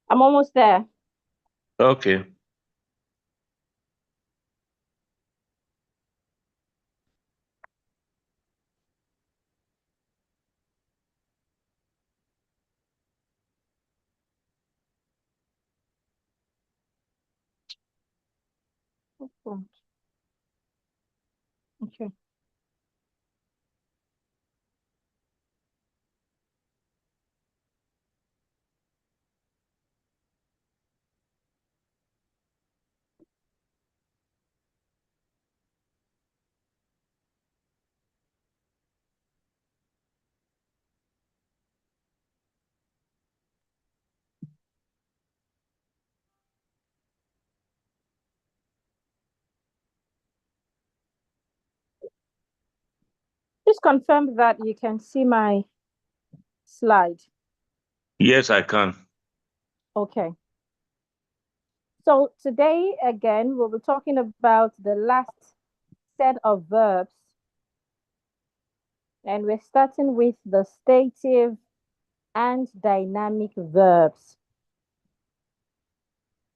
I'm almost there. Okay. Oh, okay. Just confirm that you can see my slide. Yes, I can. Okay. So today, again, we'll be talking about the last set of verbs, and we're starting with the stative and dynamic verbs.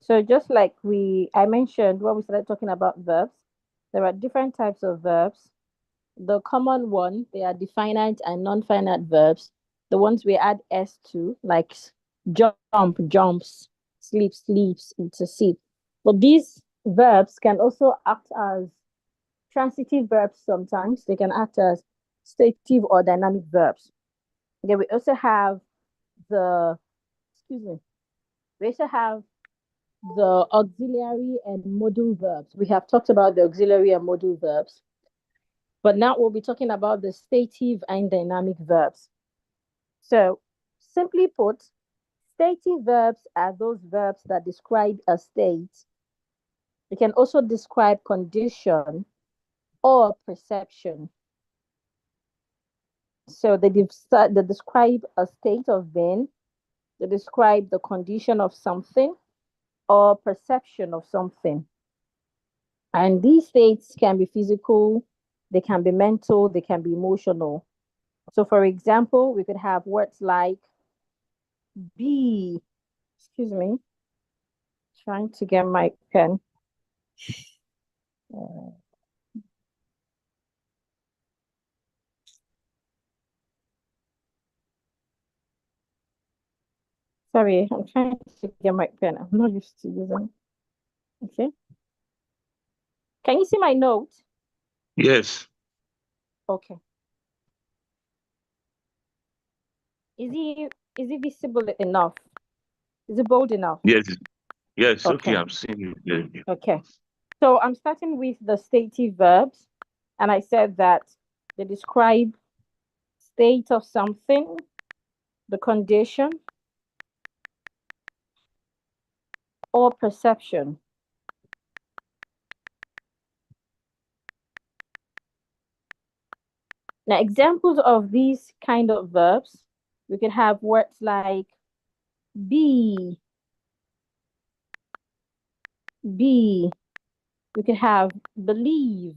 So just like I mentioned when we started talking about verbs, there are different types of verbs. The common one, they are definite and non-finite verbs. The ones we add s to, like jump, jumps, sleep, sleeps, to see. But these verbs can also act as transitive verbs sometimes. They can act as stative or dynamic verbs. Then we also have the, excuse me, we also have the auxiliary and modal verbs. We have talked about the auxiliary and modal verbs, but now we'll be talking about the stative and dynamic verbs. So, simply put, stative verbs are those verbs that describe a state. They can also describe condition or perception. So they describe a state of being, they describe the condition of something or perception of something. And these states can be physical, they can be mental, they can be emotional. So, for example, we could have words like be, excuse me, trying to get my pen. Uh, Sorry, I'm trying to get my pen. I'm not used to using. Okay. Can you see my note? Yes. Okay. Is it visible enough? Is it bold enough? Yes. Yes. Okay, Okay. I'm seeing it. Yeah. Okay. So I'm starting with the stative verbs, and I said that they describe state of something, the condition, or perception. Now, examples of these kind of verbs, we can have words like be, be. We could have believe.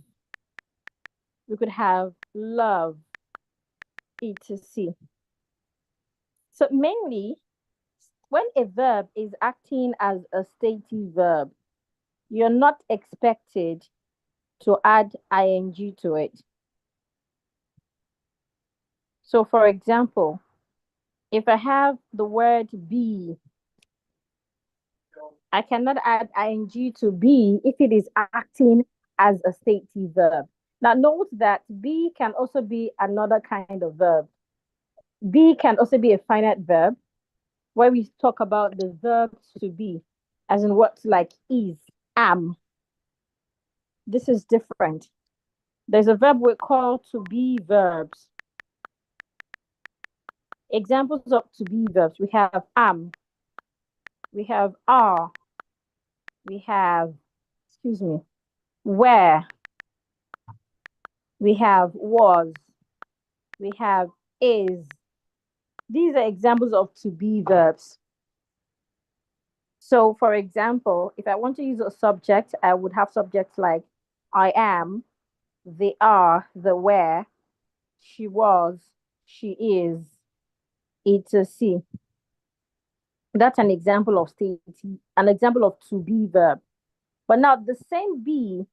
We could have love, etc. So mainly, when a verb is acting as a stative verb, you're not expected to add ing to it. So, for example, if I have the word be, I cannot add ing to be if it is acting as a stative verb. Now, note that be can also be another kind of verb. Be can also be a finite verb where we talk about the verb to be, as in words like is, am. This is different. There's a verb we call to be verbs. Examples of to be verbs, we have am, we have are, we have, excuse me, were, we have was, we have is. These are examples of to be verbs. So, for example, if I want to use a subject, I would have subjects like I am, they are, the were, she was, she is, it's a she. That's an example of stative, an example of to be verb. But now the same be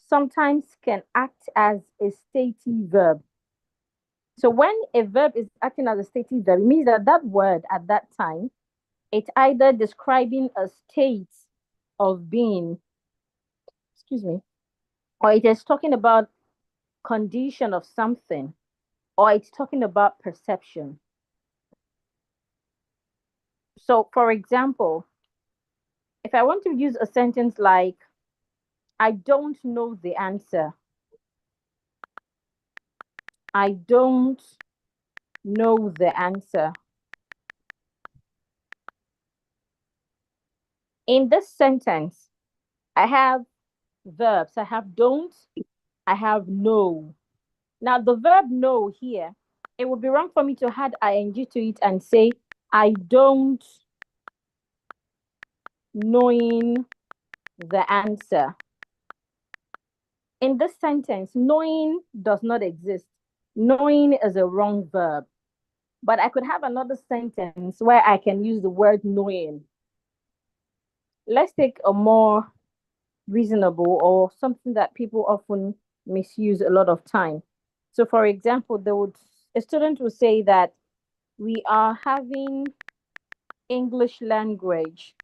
sometimes can act as a stative verb. So when a verb is acting as a stative verb, it means that that word at that time, it's either describing a state of being, excuse me, or it is talking about condition of something, or it's talking about perception. So for example, if I want to use a sentence like, I don't know the answer. I don't know the answer. In this sentence, I have verbs. I have don't, I have know. Now, the verb know here, it would be wrong for me to add ing to it and say, I don't knowing the answer. In this sentence, knowing does not exist. Knowing is a wrong verb. But I could have another sentence where I can use the word knowing. Let's take a more reasonable or something that people often misuse a lot of time. So, for example, a student would say that we are having English language.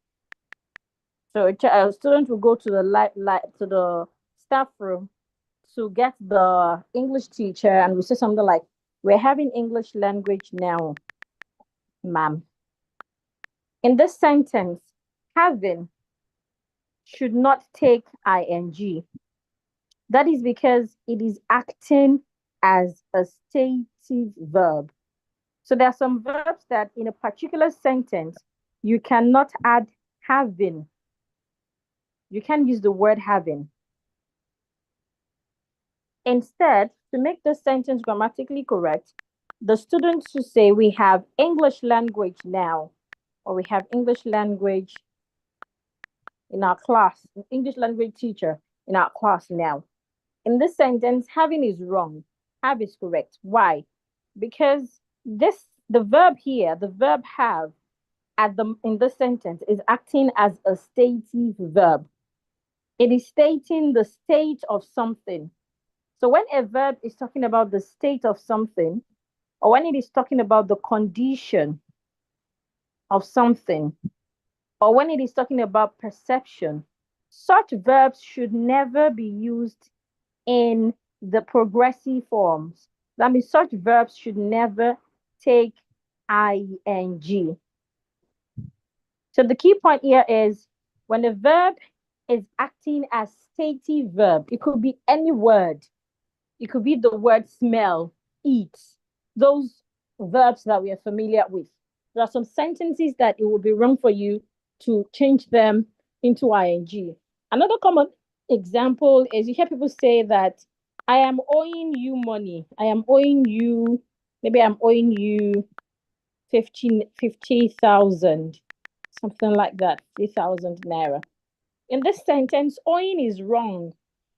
So, a student will go to the to the staff room to get the English teacher, and we say something like, "We're having English language now, ma'am." In this sentence, having should not take ing. That is because it is acting as a stative verb. So there are some verbs that in a particular sentence, you cannot add having. You can't use the word having. Instead, to make the sentence grammatically correct, the students should say, we have English language now, or we have English language in our class, English language teacher in our class now. In this sentence, having is wrong. Have is correct. Why? Because the verb here, the verb have at the in this sentence is acting as a stative verb. It is stating the state of something. So when a verb is talking about the state of something, or when it is talking about the condition of something, or when it is talking about perception, such verbs should never be used in the progressive forms. That means such verbs should never take ing. So the key point here is when a verb is acting as stative verb, it could be any word. It could be the word smell, eat, those verbs that we are familiar with. There are some sentences that it would be wrong for you to change them into ing. Another common example is you hear people say that I am owing you money. I am owing you, maybe I'm owing you 50,000, something like that, 50,000 naira. In this sentence, owing is wrong.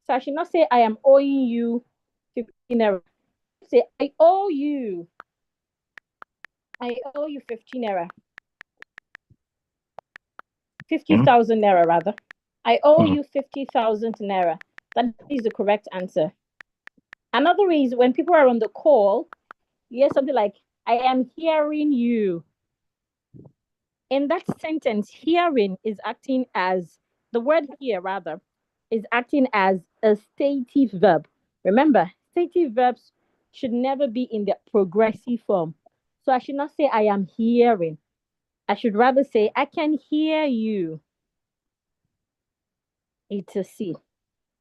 So I should not say I am owing you 15 naira. Say I owe you 15 naira, Hmm? 50,000 naira rather. I owe Hmm. you 50,000 naira. That is the correct answer. Another is when people are on the call, you hear something like, I am hearing you. In that sentence, hearing is acting as the word here, rather, is acting as a stative verb. Remember, stative verbs should never be in the progressive form. So I should not say I am hearing. I should rather say I can hear you. It's a C.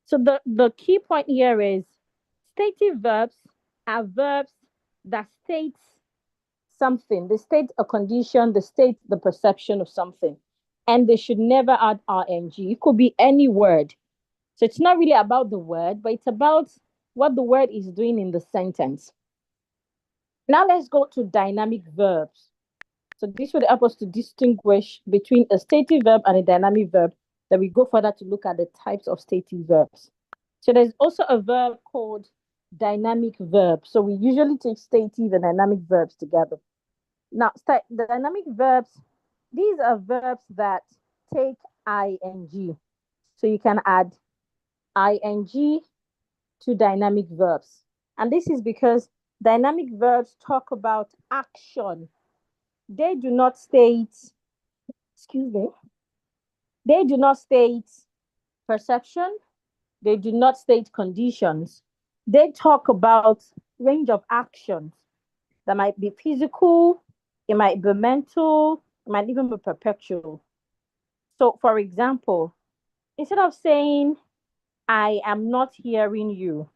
So the key point here is stative verbs are verbs that state something. They state a condition, they state the perception of something. And they should never add ing. It could be any word. So it's not really about the word, but it's about what the word is doing in the sentence. Now let's go to dynamic verbs. So this would help us to distinguish between a stative verb and a dynamic verb. Then we go further to look at the types of stative verbs. So there's also a verb called dynamic verb. So we usually take stative and dynamic verbs together. Now, the dynamic verbs These are verbs that take ing. So you can add ing to dynamic verbs. And this is because dynamic verbs talk about action. They do not state, excuse me, they do not state perception, they do not state conditions. They talk about range of actions that might be physical, it might be mental, it might even be perpetual. So, for example, instead of saying, I am not hearing you,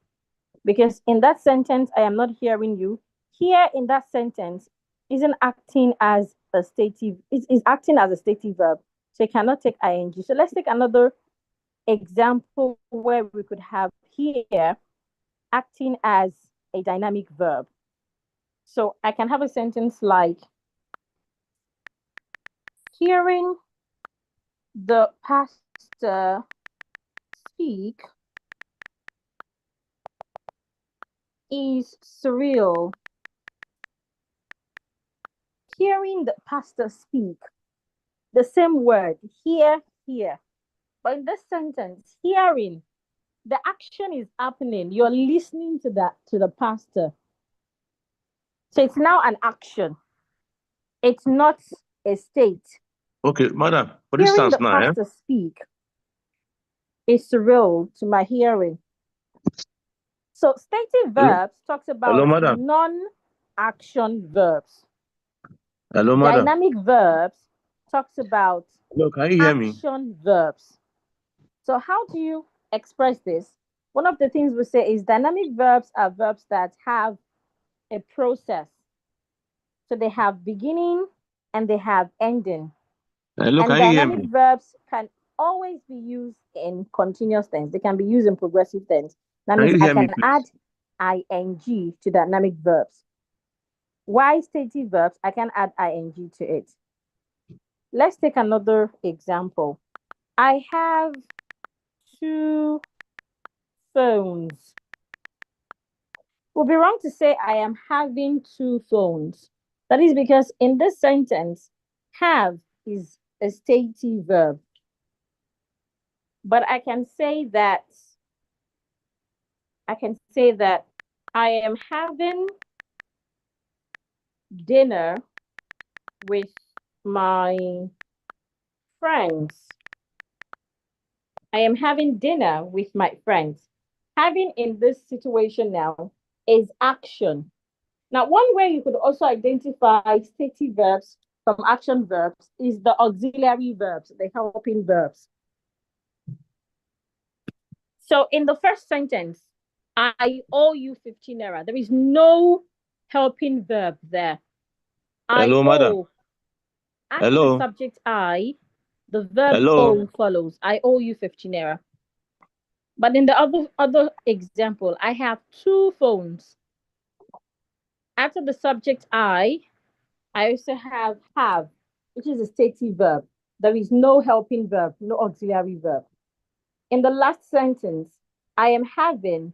because in that sentence, I am not hearing you, here in that sentence isn't acting as a stative, is acting as a stative verb. So it cannot take ing. So let's take another example where we could have here acting as a dynamic verb. So I can have a sentence like, hearing the pastor speak is surreal. Hearing the pastor speak, the same word, here. But in this sentence, hearing, the action is happening. You're listening to the pastor. So it's now an action. It's not a state. Okay, madam, for Hearing instance the now, pastor speak is surreal to my hearing. So stative Hello, verbs talks hello, about madam. non-action verbs. Hello, madam. Dynamic verbs talks about Hello, can you hear me? action verbs. So how do you express this? One of the things we say is dynamic verbs are verbs that have a process. So they have beginning and they have ending. Hello, And can you hear dynamic me? verbs can always be used in continuous tense. They can be used in progressive tense. That Can means you I hear me, can add please? ing to dynamic verbs. Why stative verbs? I can add ing to it. Let's take another example. I have two phones. It would be wrong to say I am having two phones. That is because in this sentence, have is a stative verb. But I can say that I am having dinner with my friends. I am having dinner with my friends. Having in this situation now is action. Now, one way you could also identify stative verbs from action verbs is the auxiliary verbs, the helping verbs. So in the first sentence, I owe you 15 naira. There is no helping verb there. I Hello, madam. owe. After the Hello, subject I, the verb hello. owe follows. I owe you 15 naira. But in the other example, I have two phones. After the subject I also have, which is a stative verb. There is no helping verb, no auxiliary verb. In the last sentence, I am having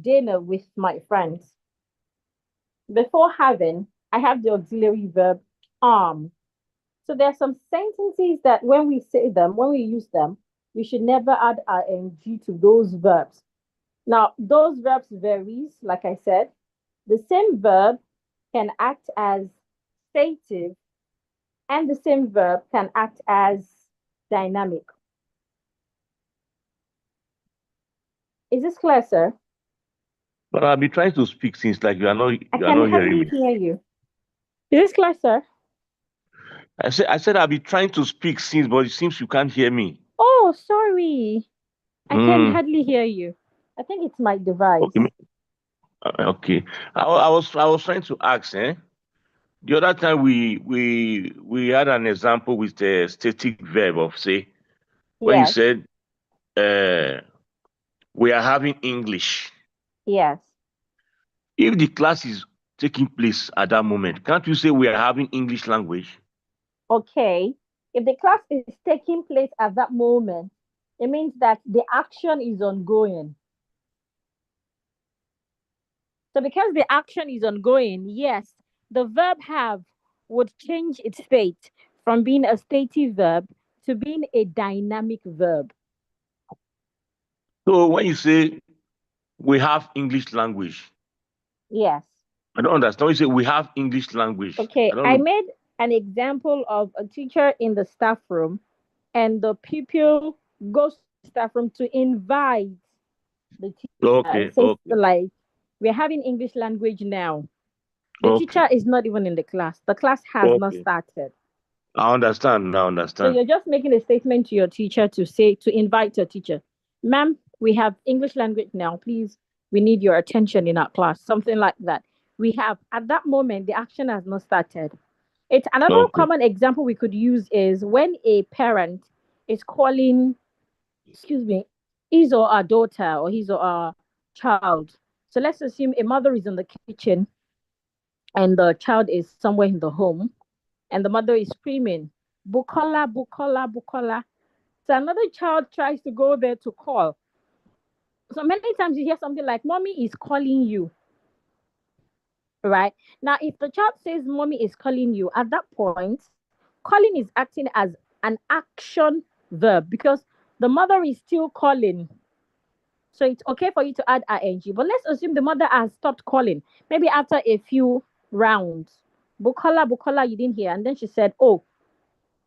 dinner with my friends. Before having, I have the auxiliary verb So there are some sentences that when we say them, when we use them, we should never add ing to those verbs. Now, those verbs varies, like I said. The same verb can act as stative and the same verb can act as dynamic. Is this clear, sir? But I've been trying to speak since like I you are can not hearing hardly me. hear you. Is this clear, sir? I said I've been trying to speak since, but it seems you can't hear me. Oh, sorry. I can Mm, hardly hear you. I think it's my okay, device. okay. I was trying to ask, eh? The other time we had an example with the static verb of say when you Yes, said uh we are having English. yes. If the class is taking place at that moment, can't you say we are having English language? Okay. If the class is taking place at that moment, it means that the action is ongoing. So because the action is ongoing, yes, the verb have would change its state from being a stative verb to being a dynamic verb. So when you say we have English language, Yes. I don't understand. When you say we have English language, Okay, I don't I know. made an example of a teacher in the staff room, and the pupil goes to the staff room to invite the teacher and Okay, says, okay, like, we're having English language now. The okay, teacher is not even in the class. The class has not okay. started. I understand. I So understand. you're just making a statement to your teacher to say, to invite your teacher, ma'am, we have English language now. Please, we need your attention in our class. Something like that. We have, at that moment, the action has not started. It's another Okay. common example we could use is when a parent is calling, excuse me, his or her daughter or his or her child. So let's assume a mother is in the kitchen and the child is somewhere in the home and the mother is screaming, Bukola, Bukola, Bukola. So another child tries to go there to call. So many times you hear something like, Mommy is calling you, right? Now, if the child says, Mommy is calling you, at that point, calling is acting as an action verb because the mother is still calling. So it's okay for you to add ing. But let's assume the mother has stopped calling, maybe after a few rounds. Bukola, Bukola, you didn't hear. And then she said, Oh,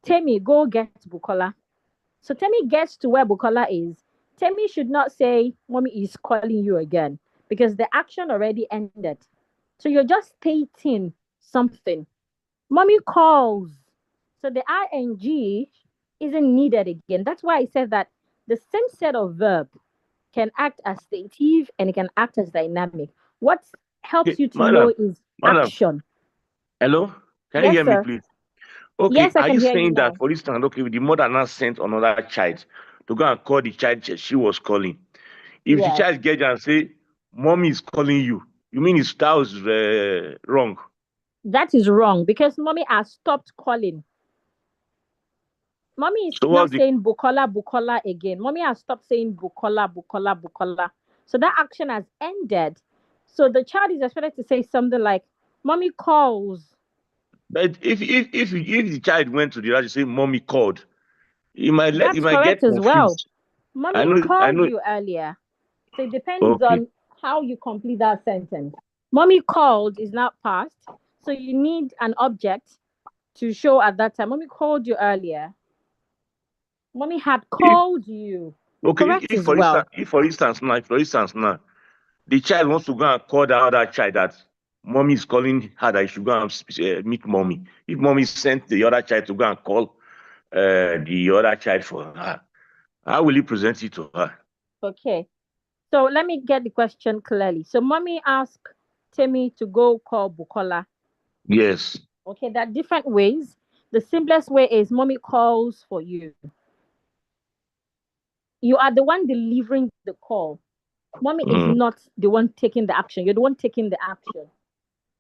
Temi, go get Bukola. So Temi gets to where Bukola is. Temi should not say, Mommy is calling you again because the action already ended. So you're just stating something. Mommy calls. So the ing isn't needed again. That's why I said that the same set of verb can act as stative and it can act as dynamic. What helps Okay, you to know madam, is madam. action. Hello, can you Yes, hear me, sir. please? Okay, Yes, I are can you hear you saying that, now. for instance, okay, the mother now sent another child to go and call the child she was calling? If the Yes, child gets and say, "Mommy is calling you," you mean that was wrong? that is wrong because mommy has stopped calling. Mommy is So not what's the saying Bukola, Bukola again. Mommy has stopped saying Bukola, Bukola, Bukola. So that action has ended. So the child is expected to say something like, Mommy calls. but if the child went to the radio say, "Mommy called," he That's might correct get as well. confused. Mommy I called know. you earlier. So it depends Okay. on how you complete that sentence. Mommy called is not past. So you need an object to show at that time. Mommy called you earlier. Mommy had If called you. okay, Correct as well. if for instance now, the child wants to go and call the other child that mommy is calling her that he should go and meet mommy. If mommy sent the other child to go and call the other child for her, how will you present it to her? Okay. So let me get the question clearly. So mommy asked Timmy to go call Bukola. Yes. Okay, there are different ways. The simplest way is mommy calls for you. You are the one delivering the call. Mommy is Mm, not the one taking the action. You're the one taking the action.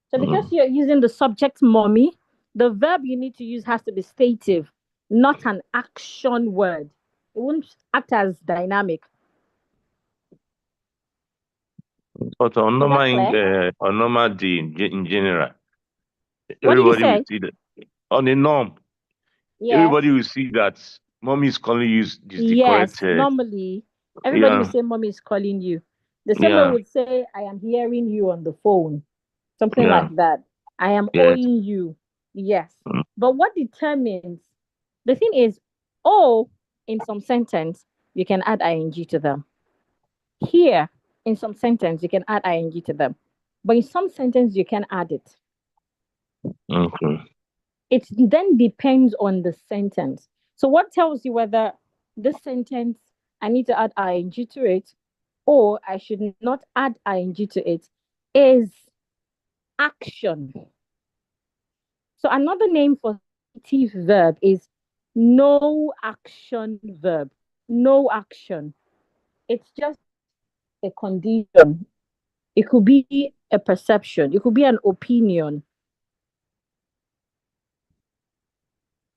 So because mm. you're using the subject mommy, the verb you need to use has to be stative, not an action word. It won't act as dynamic. But on Is that normal clear? on normal day in general, What did you everybody will say? see that on the norm. Yes. Everybody will see that mommy is calling you is the correct. Yes, normally everybody would Yeah, say mommy is calling you. The same way yeah, would say I am hearing you on the phone. Something like yeah, that. I am yes. owing you. Yes. Mm, But what determines the thing is, oh, in some sentence, you can add ing to them. Here, in some sentence, you can add ing to them. But in some sentence, you can add it. okay. It then depends on the sentence. So, what tells you whether this sentence I need to add ing to it or I should not add ing to it is action. So, another name for stative verb is no action verb. No action. It's just a condition. It could be a perception, it could be an opinion.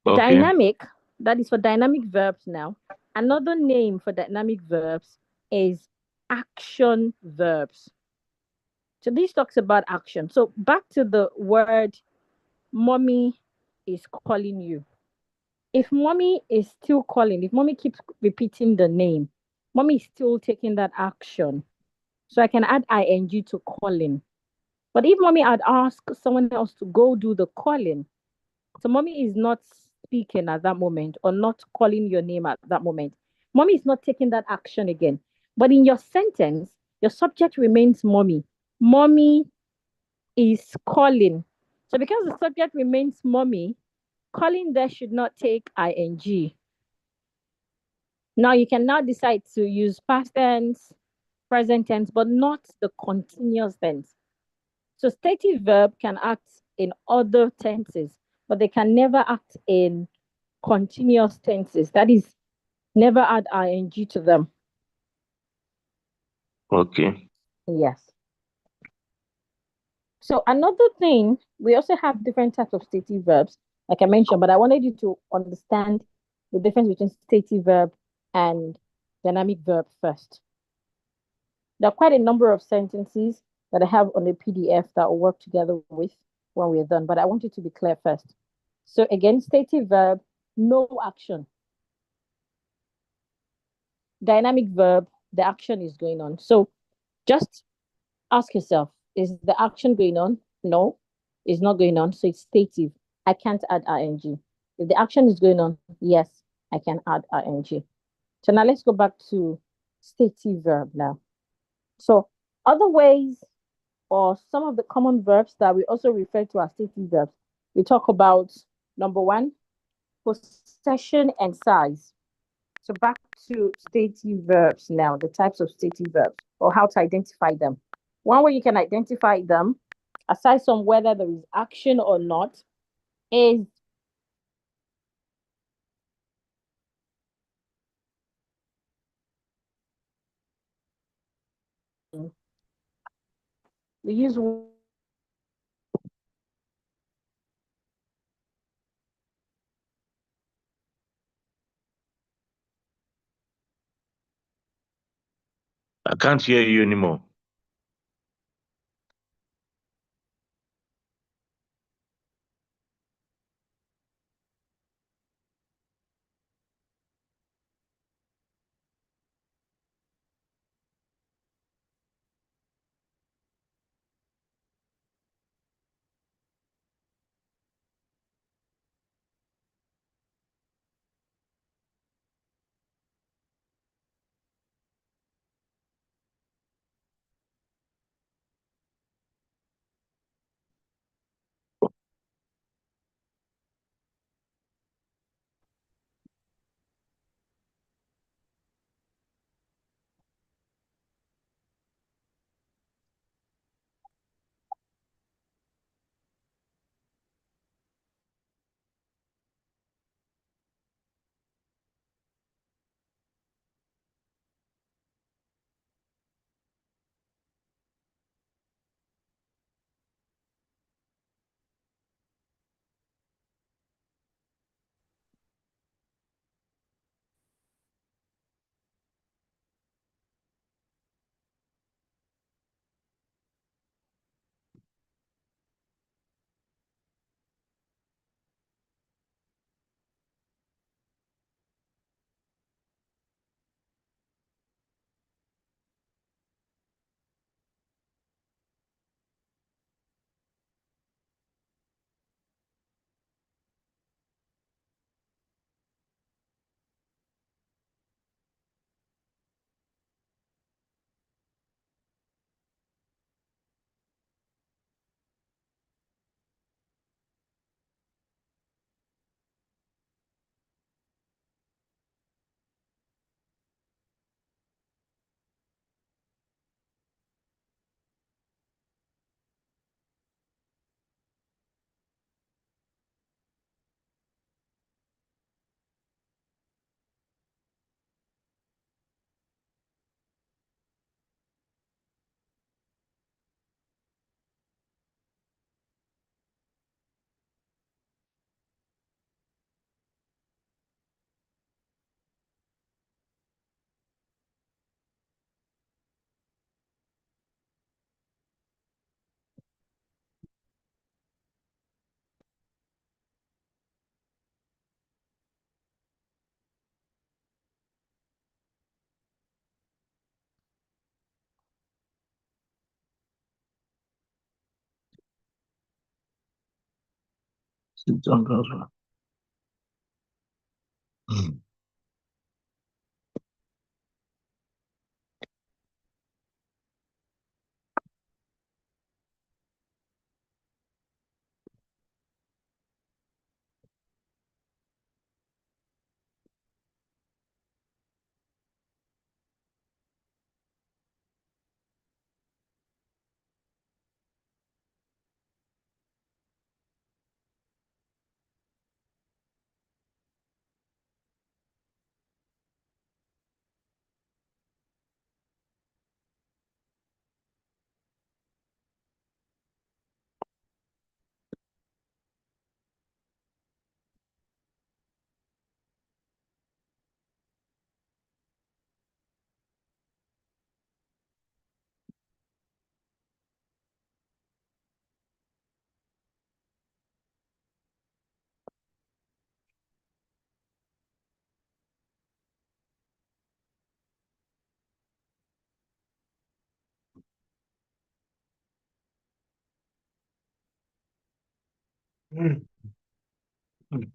Okay. Dynamic, that is for dynamic verbs now. Another name for dynamic verbs is action verbs. So this talks about action. So back to the word mommy is calling you. If mommy is still calling, if mommy keeps repeating the name, mommy is still taking that action. So I can add ing to calling. But if mommy had asked someone else to go do the calling, so mommy is not speaking at that moment or not calling your name at that moment. Mommy is not taking that action again. But in your sentence, your subject remains mommy. Mommy is calling. So because the subject remains mommy, calling there should not take ing. Now you can now decide to use past tense, present tense, but not the continuous tense. So stative verb can act in other tenses, but they can never act in continuous tenses. That is, never add ing to them. Okay. Yes. So another thing, we also have different types of stative verbs, like I mentioned, but I wanted you to understand the difference between stative verb and dynamic verb first. There are quite a number of sentences that I have on the PDF that will work together with when we're done, but I want you to be clear first. So again, stative verb, no action. Dynamic verb, the action is going on. So just ask yourself, is the action going on? No, it's not going on. So it's stative. I can't add ing. If the action is going on, yes, I can add ing. So now let's go back to stative verb now. So other ways or some of the common verbs that we also refer to as stative verbs. We talk about number one, possession and size. So back to stative verbs now, the types of stative verbs or how to identify them. One way you can identify them, aside from whether there is action or not, is we use I can't hear you anymore. Sit down, brother. Mm. Mm. Mm.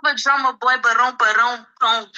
A drummer boy, barão, pão.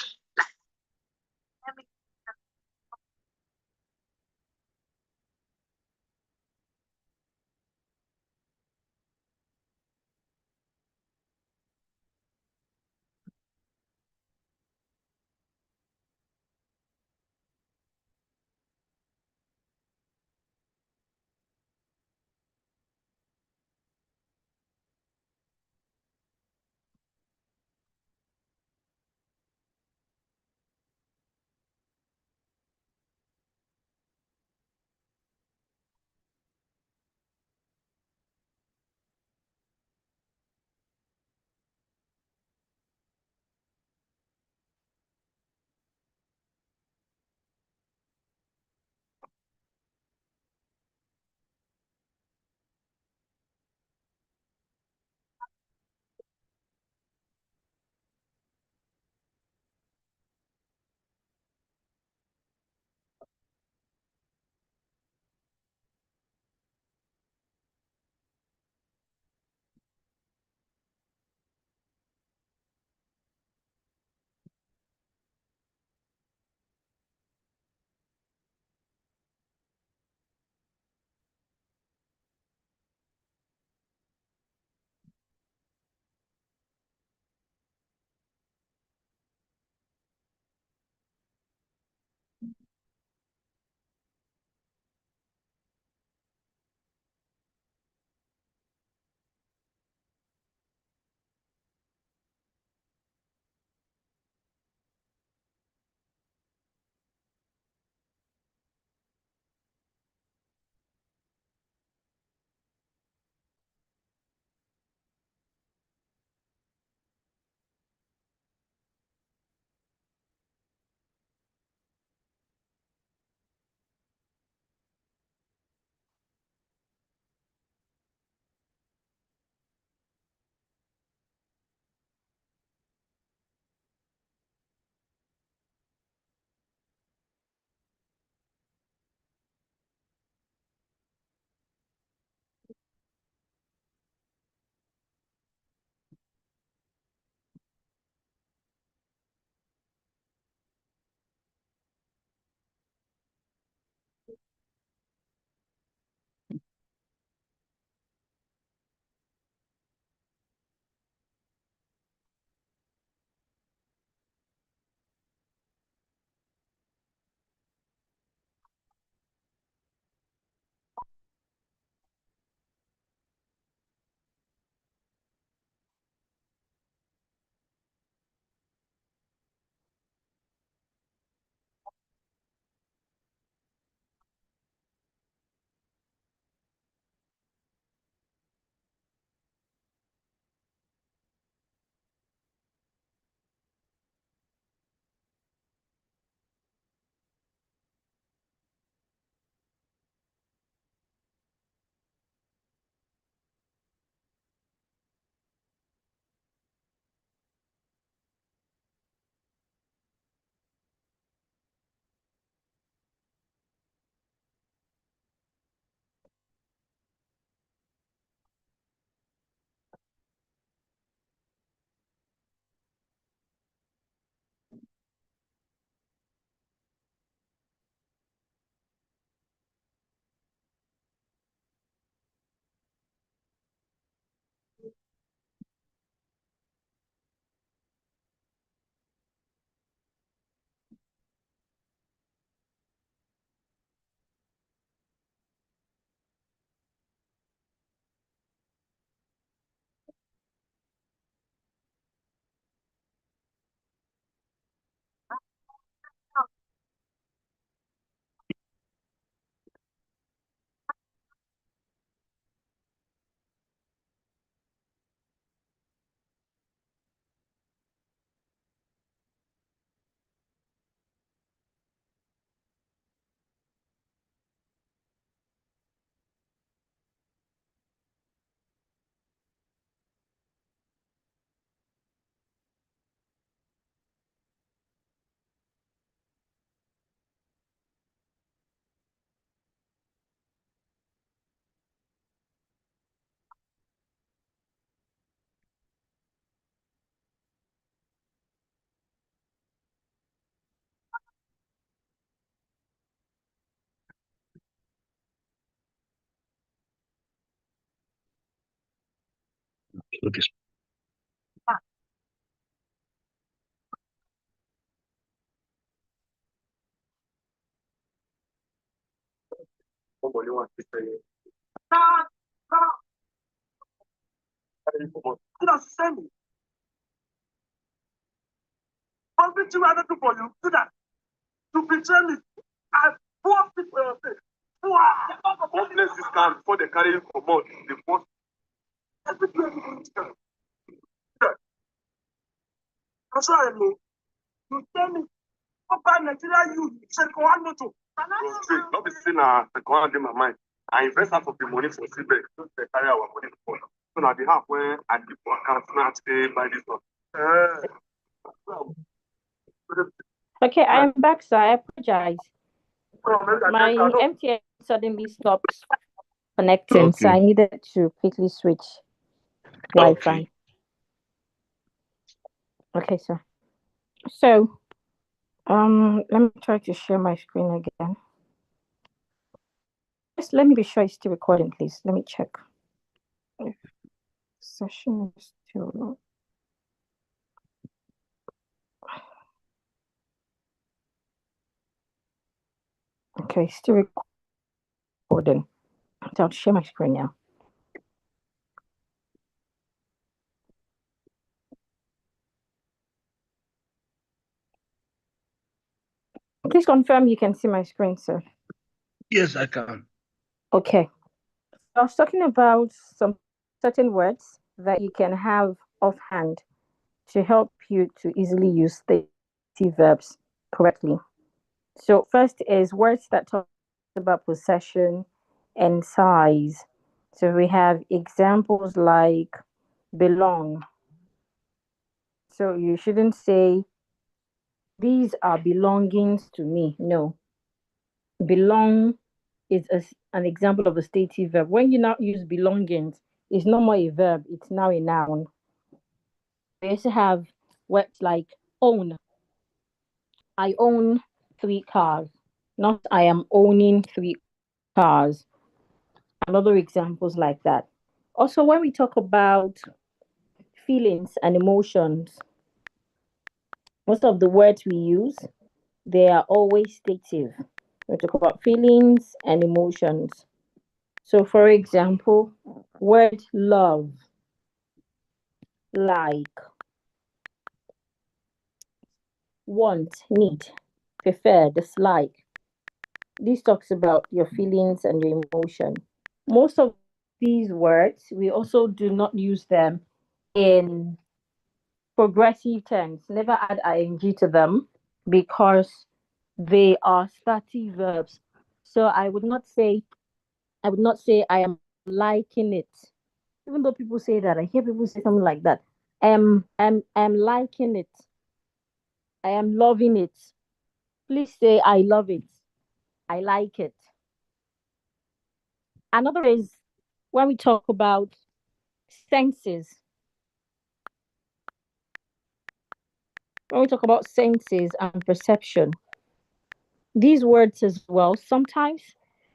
Okay. Somebody wants to say, "Ah, ah, just send me. Something you rather do for you. Do that. To betray me. I poor people your face. God bless this guy before they carry him for more. They force everything. That's why I know. You tell me, Papa Nigeria, you second one motor. Not be seen second one in my mind. I invest half of the money for Seabed. Don't they carry our money for. So now the half where I keep for account now to buy this one. Okay, I'm back, sir. I apologize. My I MTN suddenly stopped connecting, so Okay. I needed to quickly switch Okay. Wi-Fi. Okay, sir. So, let me try to share my screen again. Just let me be sure it's still recording, please. Let me check. If session is still. Okay, still recording. So I'll share my screen now. Please confirm you can see my screen, sir. Yes, I can. Okay. I was talking about some certain words that you can have offhand to help you to easily use the verbs correctly. So first is words that talk about possession and size. So we have examples like belong. So you shouldn't say these are belongings to me. No, belong is an example of a stative verb. When you now use belongings, it's no more a verb, it's now a noun. We also have words like own. I own 3 cars, not I am owning 3 cars, and other examples like that. Also, when we talk about feelings and emotions, most of the words we use, they are always stative. We talk about feelings and emotions. So, for example, word love, like, want, need, prefer, dislike. This talks about your feelings and your emotion. Most of these words, we also do not use them in progressive tense. Never add ing to them because they are static verbs. So I would not say I am liking it. Even though people say that, I hear people say something like that. I'm liking it. I am loving it. Please say I love it. I like it. Another is when we talk about senses. When we talk about senses and perception, these words as well, sometimes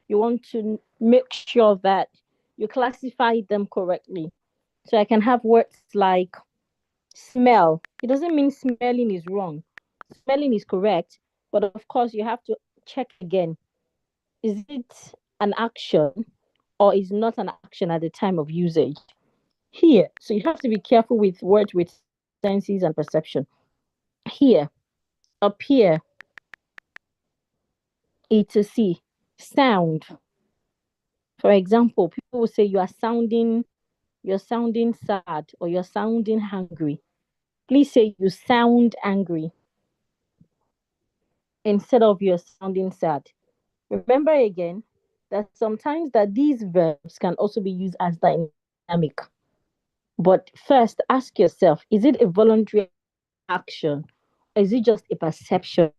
you want to make sure that you classify them correctly. So I can have words like smell. It doesn't mean smelling is wrong. Smelling is correct, but of course you have to check again. Is it an action or is not an action at the time of usage? Here, so you have to be careful with words with senses and perception. Here, appear, A to C, sound. For example, people will say you're sounding sad or you're sounding hungry. Please say you sound angry instead of you're sounding sad. Remember again that sometimes that these verbs can also be used as dynamic. But first ask yourself, is it a voluntary action or is it just a perception?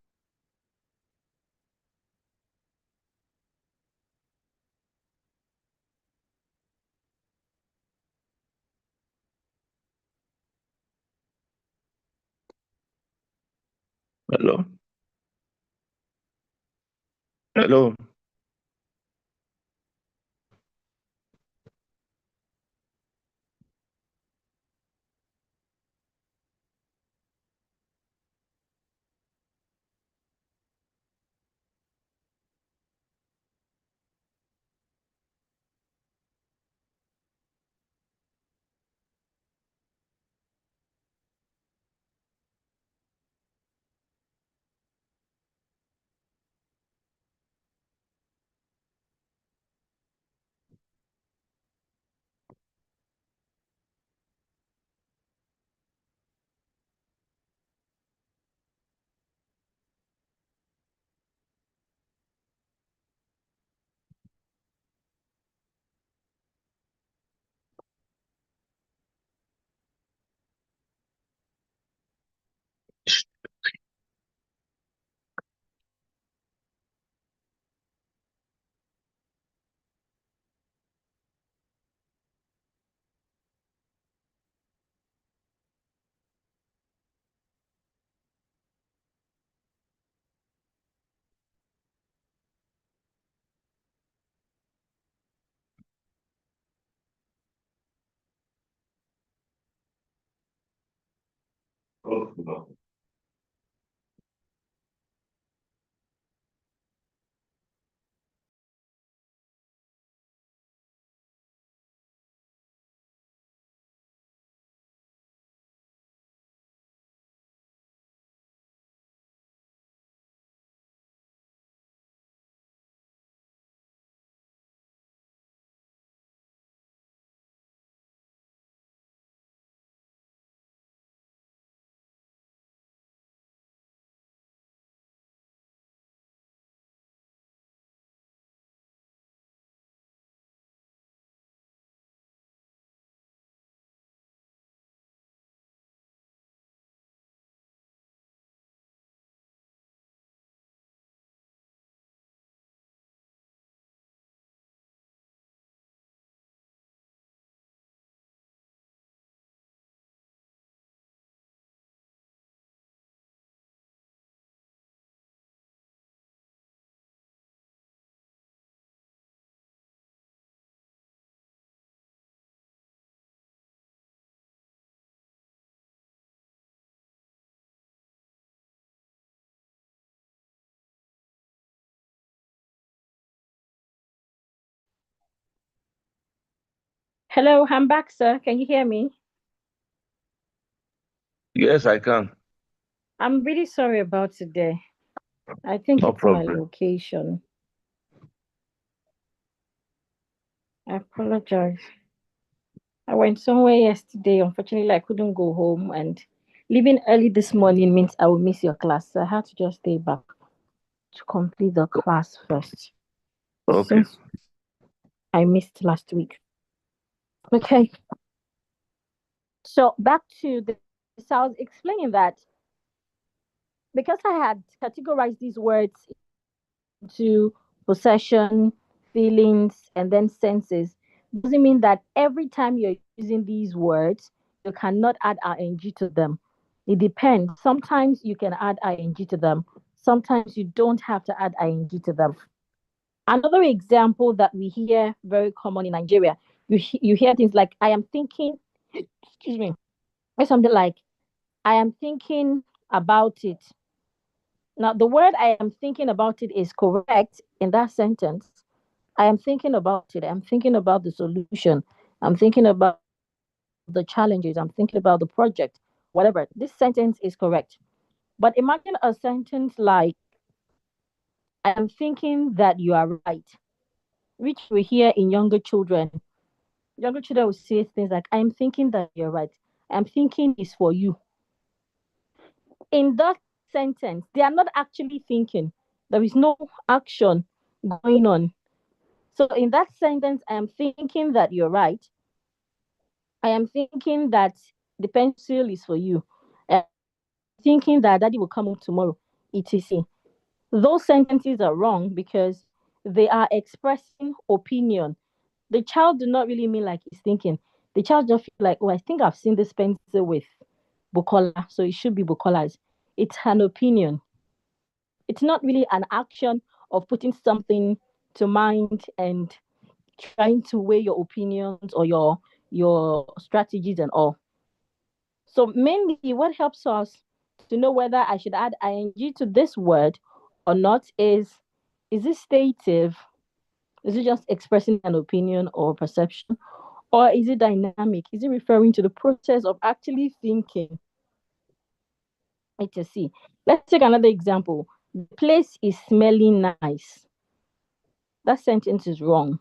Hello. Hello. Hello, I'm back, sir. Can you hear me? Yes, I can. I'm really sorry about today. I think No it's my problem. location. I apologize. I went somewhere yesterday. Unfortunately, I couldn't go home, and leaving early this morning means I will miss your class. So I had to just stay back to complete the class first Okay. since I missed last week. Okay, so back to the so I was explaining that because I had categorized these words into possession, feelings, and then senses, doesn't mean that every time you're using these words, you cannot add ing to them. It depends. Sometimes you can add ing to them. Sometimes you don't have to add ing to them. Another example that we hear very common in Nigeria, you hear things like "I am thinking," excuse me, or something like "I am thinking about it." Now, the word "I am thinking about it" is correct in that sentence. I am thinking about it. I'm thinking about the solution. I'm thinking about the challenges. I'm thinking about the project, whatever. This sentence is correct. But imagine a sentence like, I am thinking that you are right, which we hear in younger children. Younger children will say things like, I'm thinking that you're right. I'm thinking is for you. In that sentence, they are not actually thinking. There is no action going on. So in that sentence, I am thinking that you're right. I am thinking that the pencil is for you. I'm thinking that daddy will come home tomorrow. etc. Those sentences are wrong because they are expressing opinion. The child do not really mean like he's thinking. The child just feel like, oh, I think I've seen this pencil with Bukola, so it should be Bukola's. It's an opinion. It's not really an action of putting something to mind and trying to weigh your opinions or your strategies and all. So mainly what helps us to know whether I should add ing to this word or not is it stative? Is it just expressing an opinion or perception? Or is it dynamic? Is it referring to the process of actually thinking? Let's see. Let's take another example. The place is smelling nice. That sentence is wrong.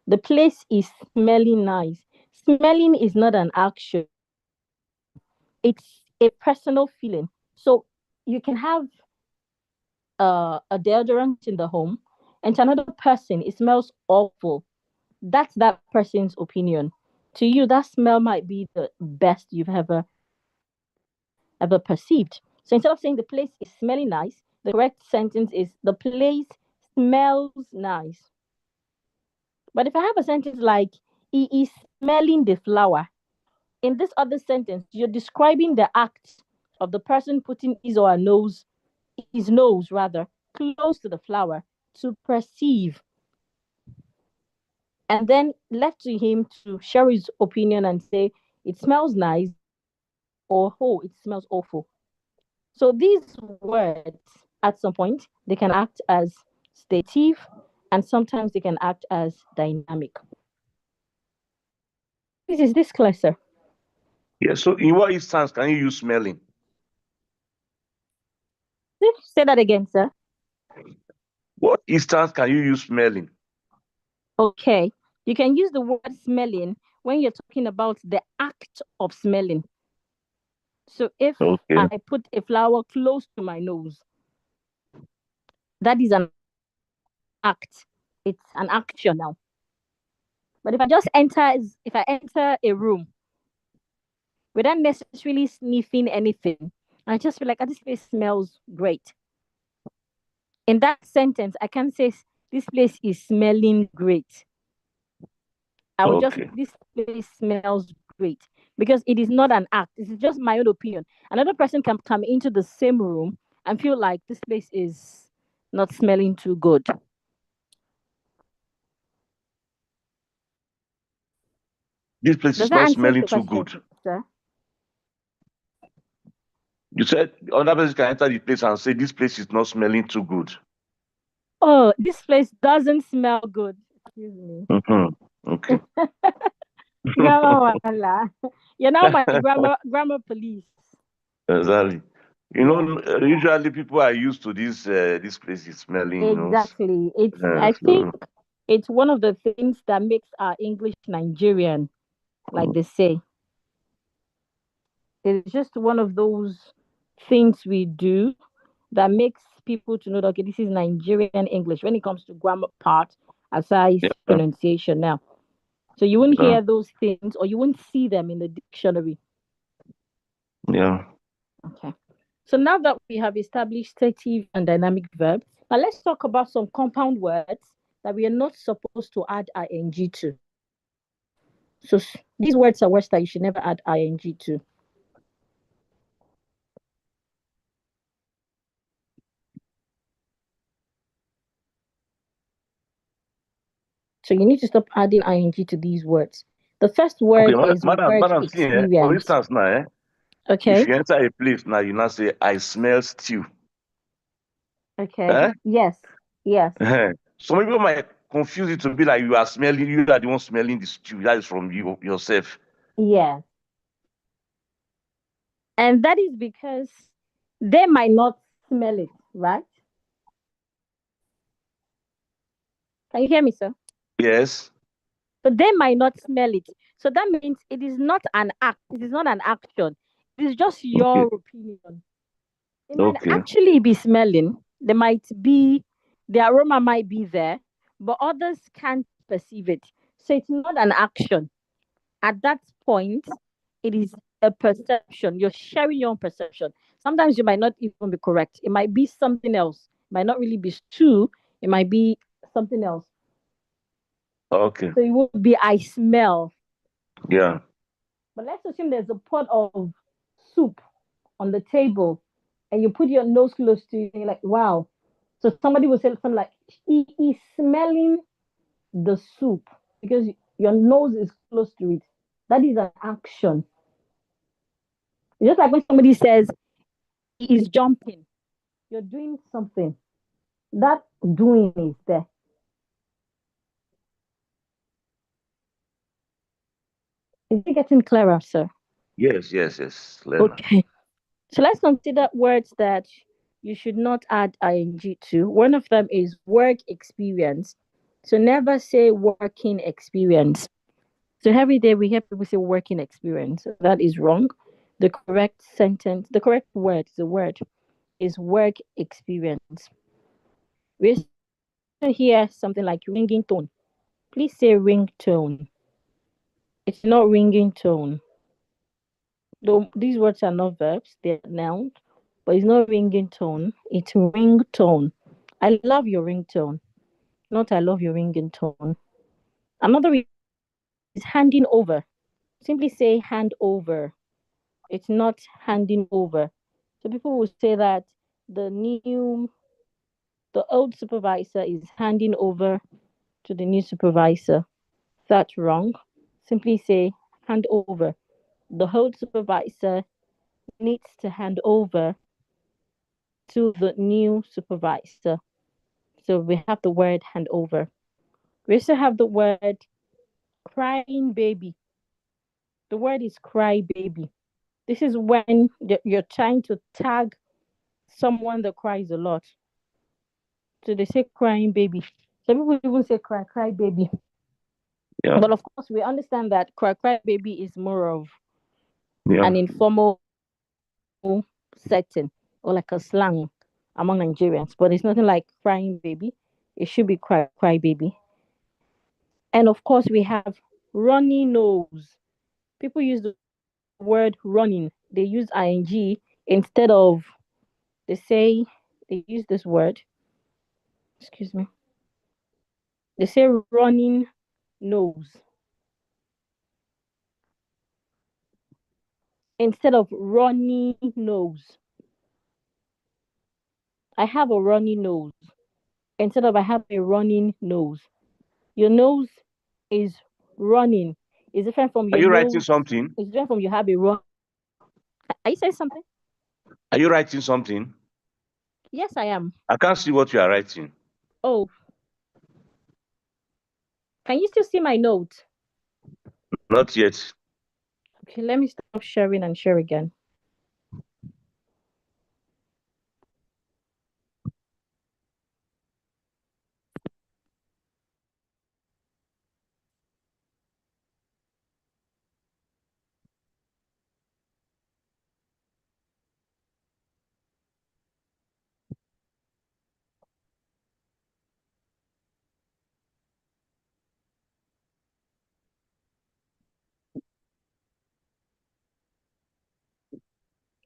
The place is smelling nice. Smelling is not an action, it's a personal feeling. So you can have a deodorant in the home, and to another person, it smells awful. That's that person's opinion. To you, that smell might be the best you've ever perceived. So instead of saying the place is smelling nice, the correct sentence is the place smells nice. But if I have a sentence like he is smelling the flower, in this other sentence, you're describing the act of the person putting his nose rather, close to the flower to perceive, and then left to him to share his opinion and say it smells nice or oh, it smells awful. So these words, at some point, they can act as stative, and sometimes they can act as dynamic. Please, is this clear, sir? Yeah. So in what instance can you use smelling? Say that again, sir. What instance can you use smelling? Okay. You can use the word smelling when you're talking about the act of smelling. So if Okay. I put a flower close to my nose, that is an act. It's an action now. But if I enter a room without necessarily sniffing anything, I just feel like, this place smells great. In that sentence, I can say this place is smelling great. I would just say Okay. this place smells great because it is not an act. This is just my own opinion. Another person can come into the same room and feel like this place is not smelling too good. This place Does is that not answer smelling your too question, good. sir? You said another person can enter the place and say this place is not smelling too good. Oh, this place doesn't smell good. Excuse me. Okay. Grammar wala. You're now my grammar police. Exactly. Yeah. Usually people are used to this place is smelling, Exactly. I think so it's one of the things that makes our English Nigerian, like they say. It's just one of those things we do that makes people to know that, okay, this is Nigerian English when it comes to grammar part, aside yeah, pronunciation now. So you won't yeah, hear those things or you won't see them in the dictionary. yeah. Okay. So now that we have established stative and dynamic verbs, now let's talk about some compound words that we are not supposed to add ing to. So these words are words that you should never add ing to. So you need to stop adding ing to these words. The first Okay, word is work madam, see, for experience. instance now, if Okay. you enter a place now, you now say, I smell stew. Okay. Eh? Yes. Yes. Some people might confuse it to be like you are the one smelling the stew. That is from you yourself. Yes. And that is because they might not smell it, right? Can you hear me, sir? Yes. But they might not smell it. So that means it is not an act, it is not an action. It is just Okay. your opinion. It might Okay. actually be smelling. There might be the aroma might be there, but others can't perceive it. So it's not an action. At that point, it is a perception. You're sharing your own perception. Sometimes you might not even be correct. It might be something else. It might not really be stew. It might be something else. Okay. So it would be I smell. Yeah. But let's assume there's a pot of soup on the table and you put your nose close to it and you're like, wow. So somebody will say something like, he is smelling the soup because your nose is close to it. That is an action. It's just like when somebody says he is jumping, you're doing something. That doing is there. Is it getting clearer, sir? Yes. Lena. Okay. So let's consider words that you should not add ing to. One of them is work experience. So never say working experience. So every day we hear people say working experience. That is wrong. The correct word, the word is work experience. We also hear something like ringing tone. Please say ringtone. It's not ringing tone. Though these words are not verbs, they're nouns, but it's not ringing tone, it's ringtone. I love your ringtone, not I love your ringing tone. Another is handing over. Simply say hand over. It's not handing over. So people will say that the new, the old supervisor is handing over to the new supervisor. That's wrong. Simply say hand over. The old supervisor needs to hand over to the new supervisor. So we have the word hand over. We also have the word crying baby. The word is cry baby. This is when you're trying to tag someone that cries a lot. So they say crying baby. Some people even say cry baby. Yeah. But of course, we understand that cry baby is more of Yeah. an informal setting or like a slang among Nigerians. But it's nothing like crying baby. It should be cry baby. And of course, we have runny nose. People use the word running. They use ing instead of they say they use this word. Excuse me. They say running nose instead of runny nose. I have a runny nose instead of I have a running nose. Your nose is running. It's different from Are your you writing nose. something? It's different from you have a run. Are you saying something? Are you writing something? Yes, I am. I can't see what you are writing. Oh, can you still see my note? Not yet. Okay, let me stop sharing and share again.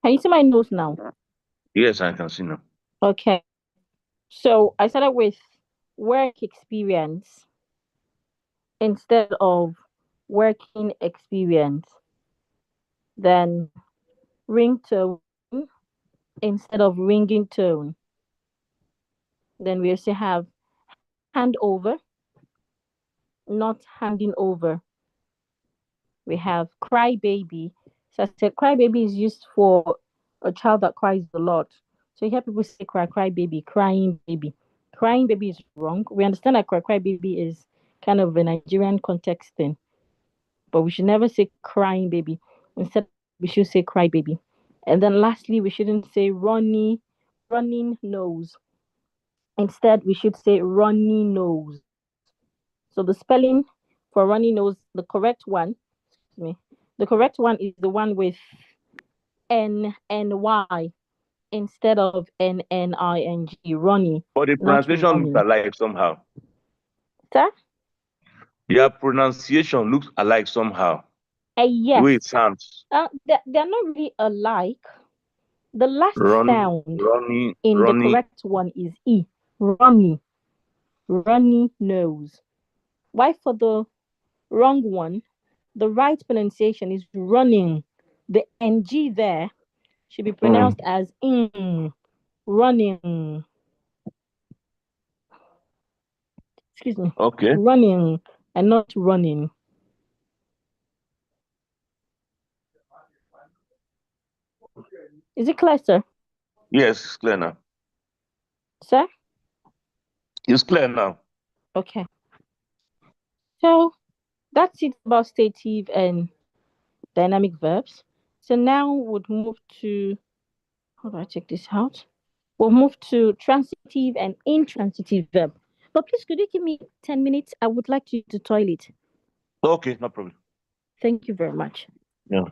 Can you see my notes now? Yes, I can see now. Okay. So I started with work experience instead of working experience. Then ringtone instead of ringing tone. Then we also have hand over, not handing over. We have cry baby. So I said cry baby is used for a child that cries a lot. So you hear people say cry baby, crying baby. Crying baby is wrong. We understand that cry baby is kind of a Nigerian context thing, but we should never say crying baby. Instead, we should say cry baby. And then lastly, we shouldn't say running nose. Instead, we should say runny nose. So the spelling for runny nose, the correct one, excuse me, the correct one is the one with NNY instead of NNING, runny, But the not pronunciation looks running. alike somehow. Sir? Their pronunciation looks alike somehow. The way it Yes. sounds. They're not really alike. The last Running, sound running, in the running. correct one is E. Runny. Runny nose. Why for the wrong one? The right pronunciation is running. The NG there should be Mm, pronounced as in. Running. Excuse me. okay. Running and not running. Is it clear, sir? Yes, it's clear now. Sir? It's clear now. Okay. So that's it about stative and dynamic verbs. So now we'll move to, how do I take this out? We'll move to transitive and intransitive verb. But please, could you give me 10 minutes? I would like to use the toilet. Okay, no problem. Thank you very much. Yeah.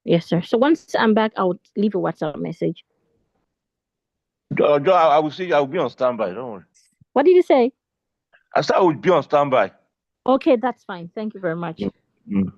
Yes, sir. So once I'm back, I'll leave a WhatsApp message. I will see. I will be on standby. Don't worry. What did you say? I said I will be on standby. Okay, that's fine. Thank you very much. Mm.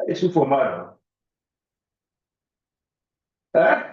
It's informal. Eh?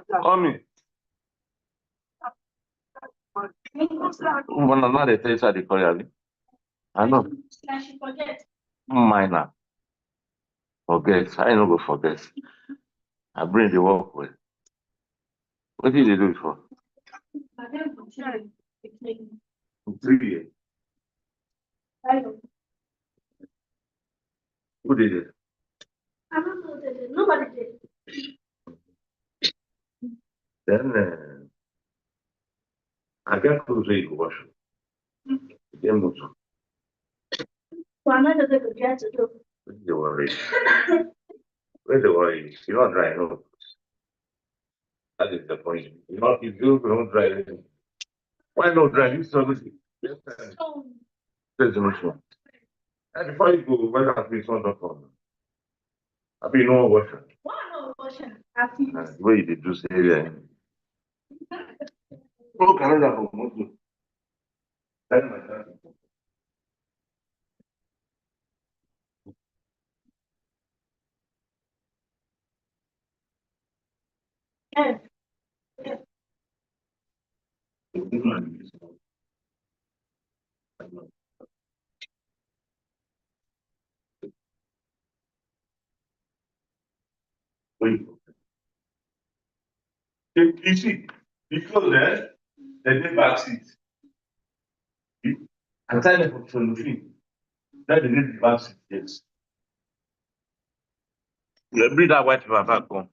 Mommy. When I'm not a taste of the Korean. I know. Minor. Forget. I no go forget. I bring the work with. What did they do it for? 3 years. Who did it? Nobody did. Then I get to say wash. Then what's up? They worry. Where they worry? You're not dry, no. That is the point. You're not, if you don't dry, why not dry? This service. There's no one. And before you go, why not be on the phone? I be no washer. The way you did do say area. Oh, Canada for most. That's my time. Wait. You see, because there, they did back seat. And time for the machine. That they did the back seat, yes. You bring that white paper back home.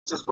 Just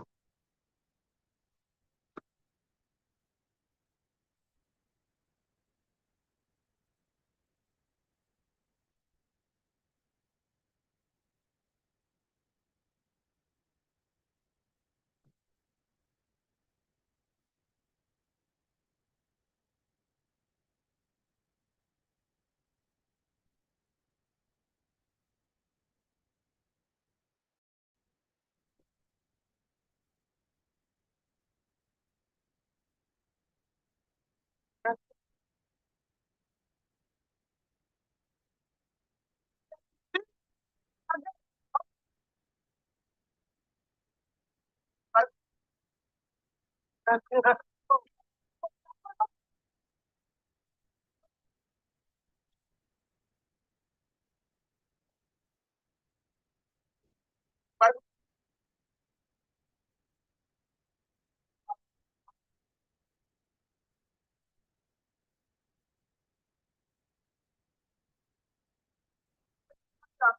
What's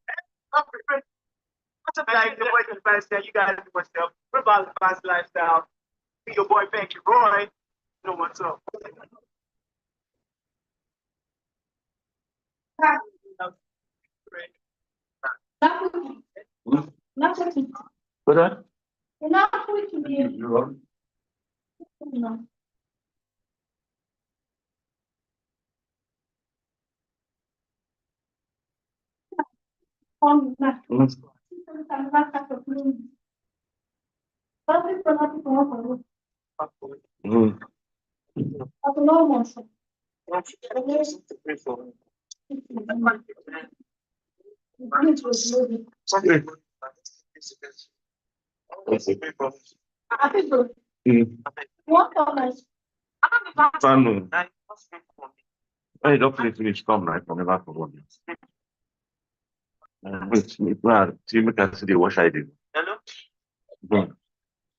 up, guys? The boy Sebastian. You guys know what's up. We're about the fast lifestyle. Be your boy Becky Roy. You know what's up. What that? Hey, don't finish come right from never for one. Wait, see me can see the wash I did. Hello? Boom.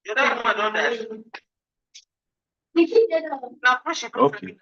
You don't want to know that. Now, push it. Okay.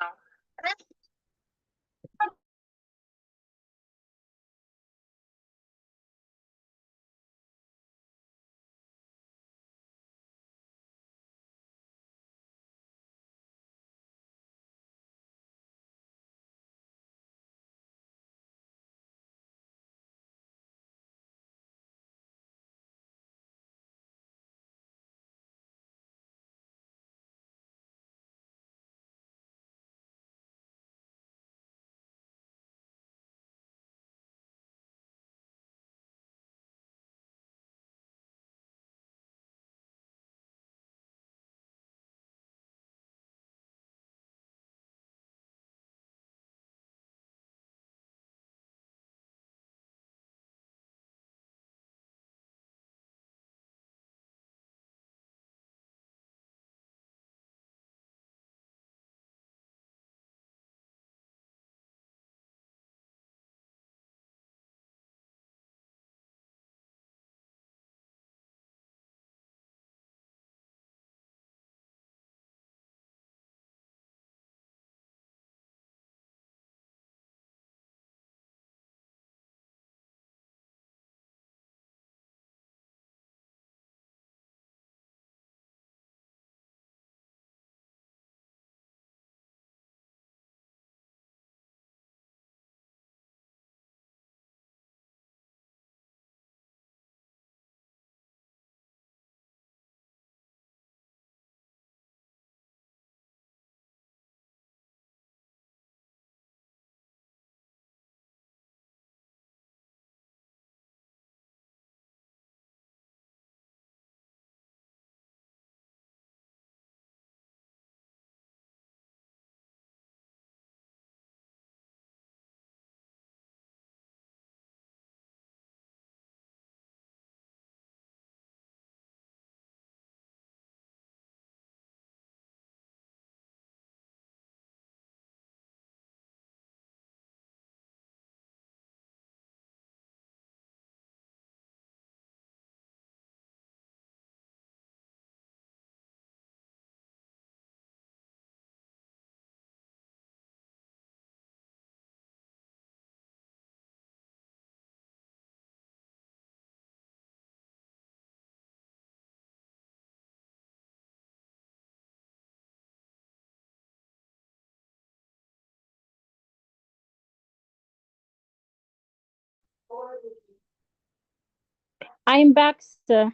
I'm back, sir.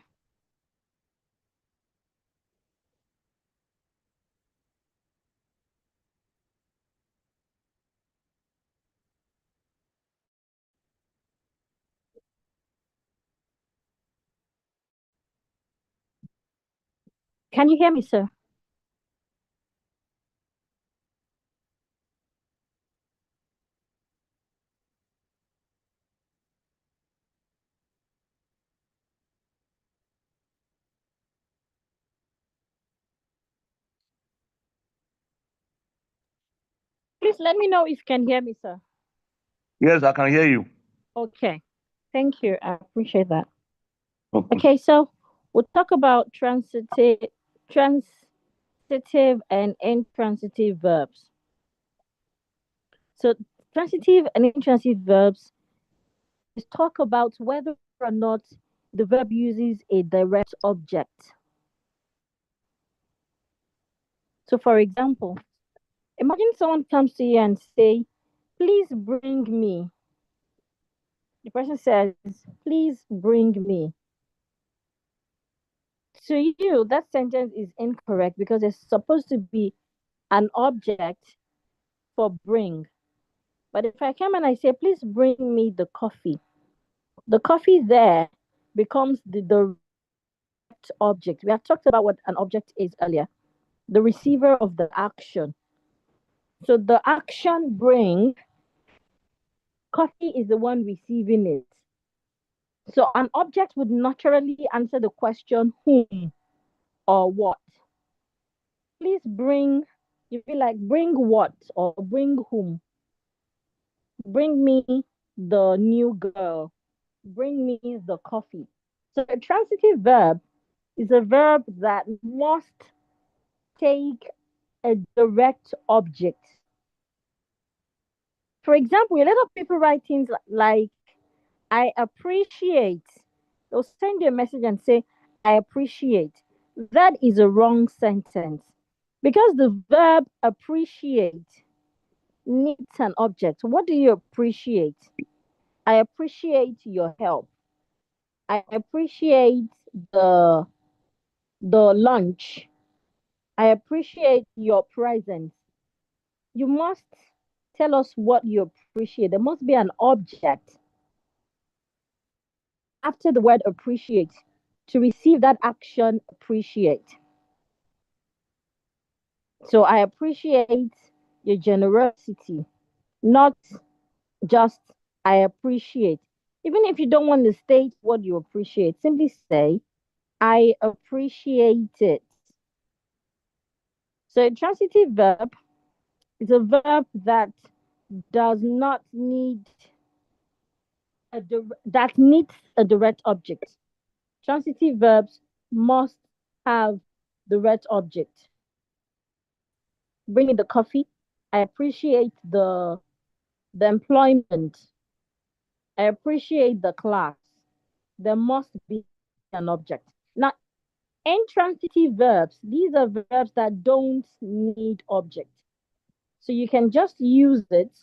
Can you hear me, sir? Please let me know if you can hear me, sir. Yes, I can hear you. Okay. Thank you. I appreciate that. Okay. Okay, so we'll talk about transitive and intransitive verbs. So transitive and intransitive verbs talk about whether or not the verb uses a direct object. So, for example, imagine someone comes to you and say, "Please bring me." The person says, "Please bring me." To you, that sentence is incorrect because it's supposed to be an object for bring. But if I come and I say, "Please bring me the coffee there becomes the direct object. We have talked about what an object is earlier, the receiver of the action. So the action bring, coffee is the one receiving it. So an object would naturally answer the question whom or what. Please bring, you be like, bring what or bring whom? Bring me the new girl. Bring me the coffee. So a transitive verb is a verb that must take a direct object. For example, a lot of people write things like, "I appreciate." They'll send you a message and say, "I appreciate." That is a wrong sentence because the verb appreciate needs an object. What do you appreciate? I appreciate your help. I appreciate the the lunch. I appreciate your presence. You must tell us what you appreciate. There must be an object after the word appreciate to receive that action appreciate. So I appreciate your generosity, not just I appreciate. Even if you don't want to state what you appreciate, simply say I appreciate it. So a transitive verb is a verb that does not need that needs a direct object. Transitive verbs must have direct object. Bring me the coffee. I appreciate the employment. I appreciate the class. There must be an object. Now, intransitive verbs, these are verbs that don't need object. So you can just use it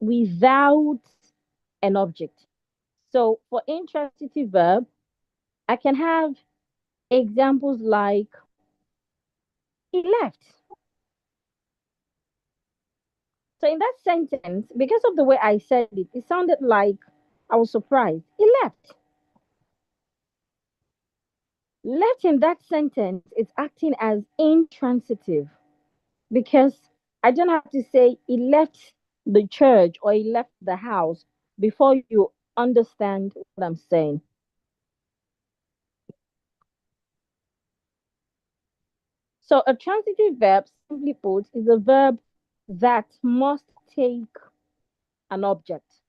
without an object. So for intransitive verb, I can have examples like he left. So in that sentence, because of the way I said it, it sounded like I was surprised. He left. Left in that sentence is acting as intransitive because I don't have to say he left the church or he left the house before you understand what I'm saying. So a transitive verb, simply put, is a verb that must take an object.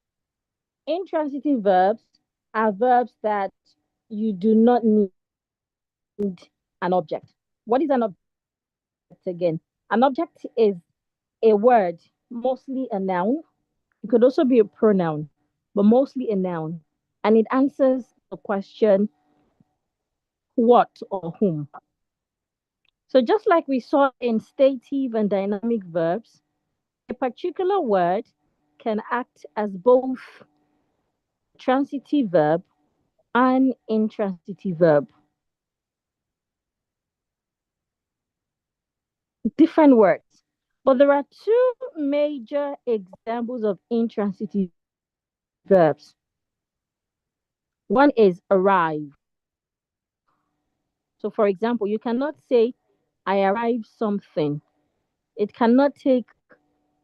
Intransitive verbs are verbs that you do not need an object. What is an object again? An object is a word, mostly a noun. It could also be a pronoun, but mostly a noun. And it answers the question what or whom. So just like we saw in stative and dynamic verbs, a particular word can act as both a transitive verb and intransitive verb. Different words. But there are two major examples of intransitive verbs. One is arrive. So, for example, you cannot say, "I arrive something." It cannot take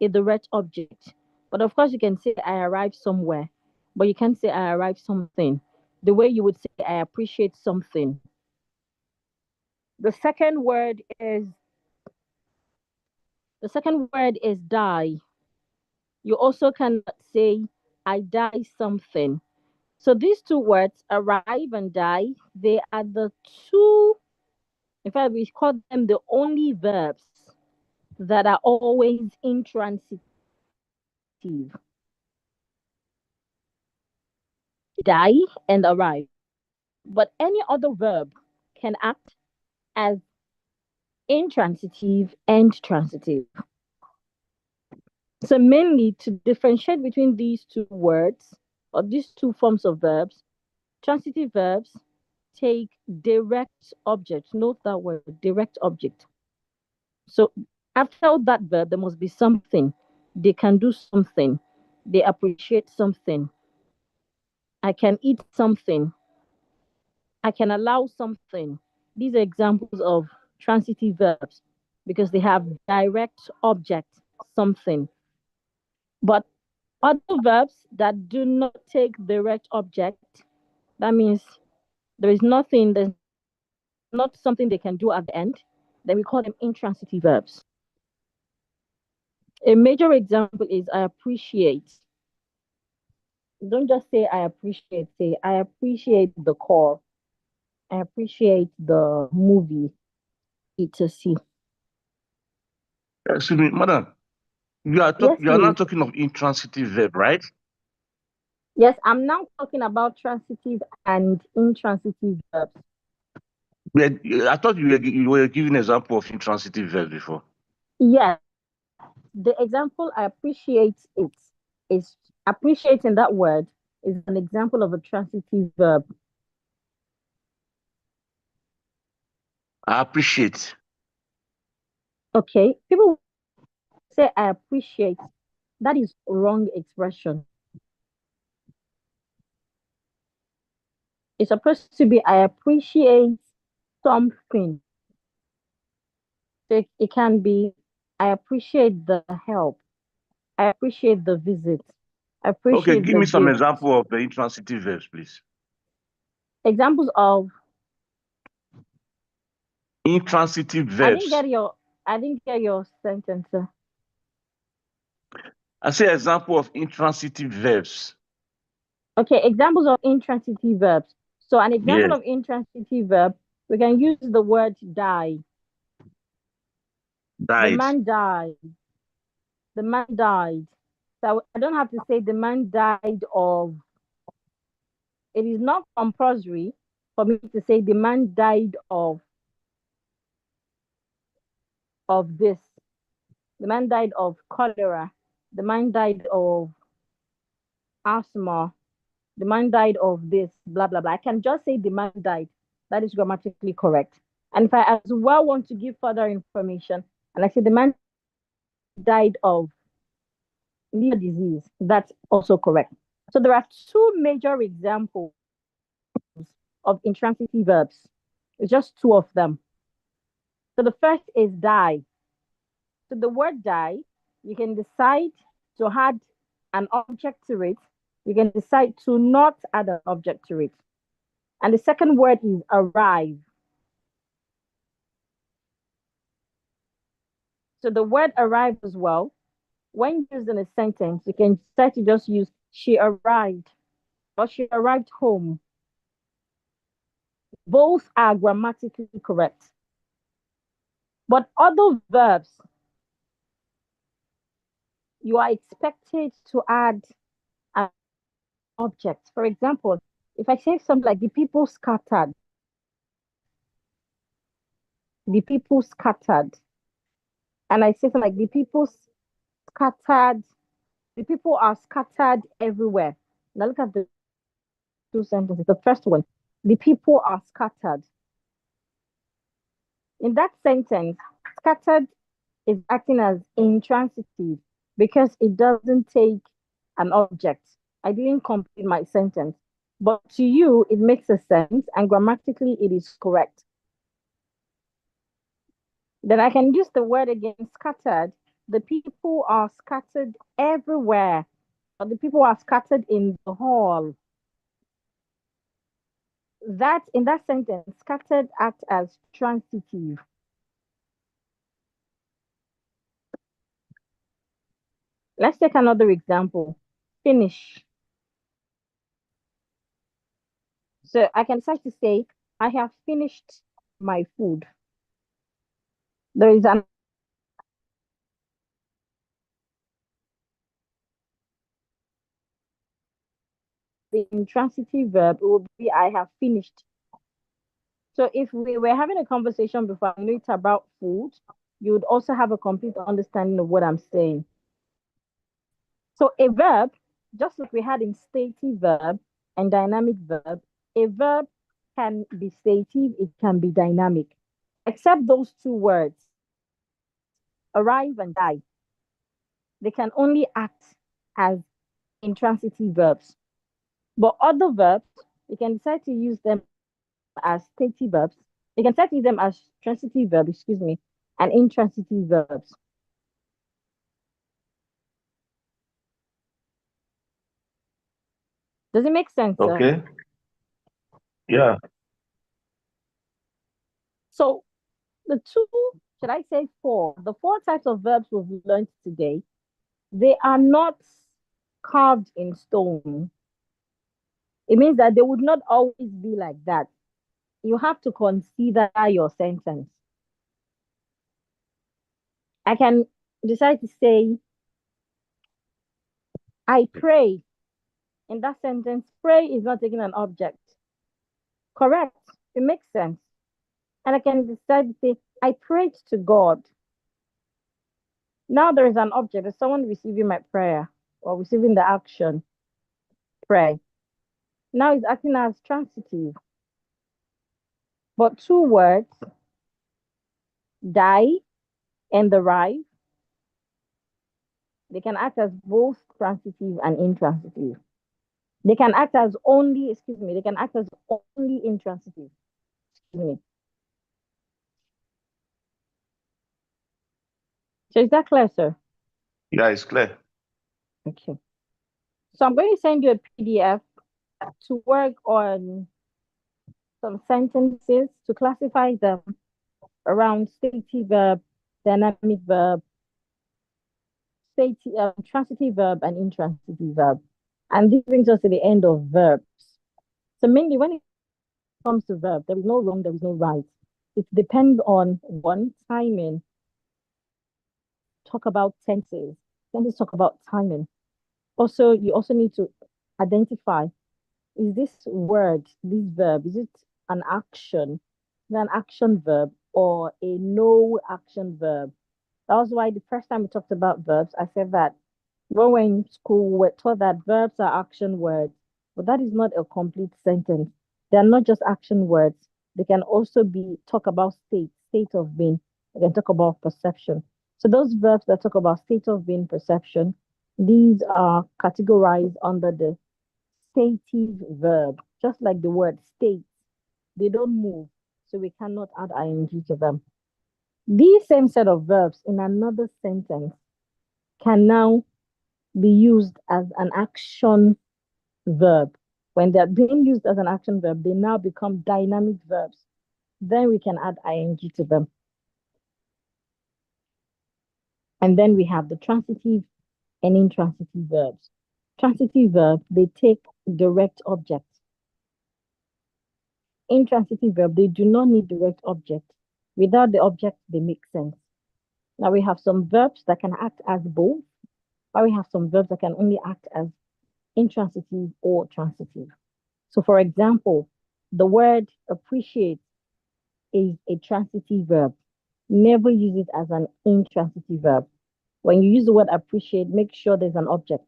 a direct object. But of course, you can say, "I arrive somewhere." But you can't say, "I arrive something." The way you would say, "I appreciate something." The second word is die. You also cannot say, "I die something." So these two words, arrive and die, they are the two, in fact, we call them the only verbs that are always intransitive. die and arrive. But any other verb can act as intransitive and transitive. So, mainly to differentiate between these two words or these two forms of verbs, transitive verbs take direct object. Note that word, direct object. So, after that verb, there must be something. They can do something. They appreciate something. I can eat something. I can allow something. These are examples of transitive verbs because they have direct object, something. But other verbs that do not take direct object, that means there's not something they can do at the end, then we call them intransitive verbs. A major example is I appreciate. Don't just say I appreciate, say I appreciate the call. I appreciate the movie, etc. Excuse me, madam. Yes, You are not please. talking of intransitive verb, right? Yes, I'm now talking about transitive and intransitive verbs. I thought you were giving an example of intransitive verb before. Yes, the example I appreciate it is appreciating that word is an example of a transitive verb. I appreciate. Okay, people say I appreciate. That is wrong expression. It's supposed to be I appreciate something. So it can be I appreciate the help. I appreciate the visit. I Okay, appreciate give the me some gift. example of the intransitive verbs, please. Examples of Intransitive I didn't verbs. get your I didn't get your sentence. Sir. I say example of intransitive verbs. Okay, examples of intransitive verbs. So an example Yes, of intransitive verb, we can use the word die. The died. man died. The man died. So I don't have to say the man died of. It is not compulsory for me to say the man died of this. The man died of cholera. The man died of asthma. The man died of this, blah, blah, blah. I can just say the man died. That is grammatically correct. And if I as well want to give further information, and I say the man died of liver disease, that's also correct. So there are two major examples of intransitive verbs. It's just two of them. So the first is die. So the word die, you can decide to add an object to it. You can decide to not add an object to it. And the second word is arrive. So the word arrive as well, when used in a sentence, you can decide to just use she arrived or she arrived home. Both are grammatically correct. But other verbs, you are expected to add an object. For example, if I say something like the people scattered, the people scattered, and I say something like the people scattered, the people are scattered everywhere. Now look at the two sentences. The first one, the people are scattered. In that sentence, scattered is acting as intransitive because it doesn't take an object. I didn't complete my sentence. But to you, it makes a sense and grammatically it is correct. Then I can use the word again, scattered. The people are scattered everywhere. Or the people are scattered in the hall. That in that sentence, scattered acts as transitive. Let's take another example. Finish. So I can start to say, I have finished my food. There is an the intransitive verb, it will be I have finished. So if we were having a conversation before I knew it's about food, you would also have a complete understanding of what I'm saying. So a verb, just like we had in stative verb and dynamic verb, a verb can be stative, it can be dynamic. Except those two words, arrive and die. They can only act as intransitive verbs. But other verbs, you can decide to use them as stative verbs. You can decide to use them as transitive verbs, and intransitive verbs. Does it make sense, sir? Okay. Yeah. So the should I say the four types of verbs we've learned today, they are not carved in stone. It means that they would not always be like that. You have to consider your sentence. I can decide to say, I pray. In that sentence, pray is not taking an object. Correct. It makes sense. And I can decide to say, I prayed to God. Now there is an object. There's someone receiving my prayer or receiving the action, pray. Now it's acting as transitive. But two words, die and arrive, they can act as both transitive and intransitive. They can act as only, they can act as only intransitive. Excuse me. So is that clear, sir? Yeah, it's clear. Okay. So I'm going to send you a PDF to work on some sentences to classify them around stative verb, dynamic verb, transitive verb, and intransitive verb. And this brings us to the end of verbs. So mainly when it comes to verb, there is no wrong, there is no right. It depends on one, timing. Talk about tenses. Tenses talk about timing. Also, you also need to identify, is this word, this verb, is it an action, an action verb, or a no action verb? That was why the first time we talked about verbs, I said that when we're in school, we're taught that verbs are action words, but that is not a complete sentence. They are not just action words. They can also be talk about state of being. They can talk about perception. So those verbs that talk about state of being, perception, these are categorized under the stative verb, just like the word state. They don't move, so we cannot add ing to them. These same set of verbs in another sentence can now be used as an action verb. When they're being used as an action verb, they now become dynamic verbs. Then we can add ing to them. And then we have the transitive and intransitive verbs. Transitive verbs, they take direct objects. Intransitive verb, they do not need direct object. Without the object, they make sense. Now we have some verbs that can act as both, but we have some verbs that can only act as intransitive or transitive. So for example, the word appreciate is a transitive verb. Never use it as an intransitive verb. When you use the word appreciate, make sure there's an object.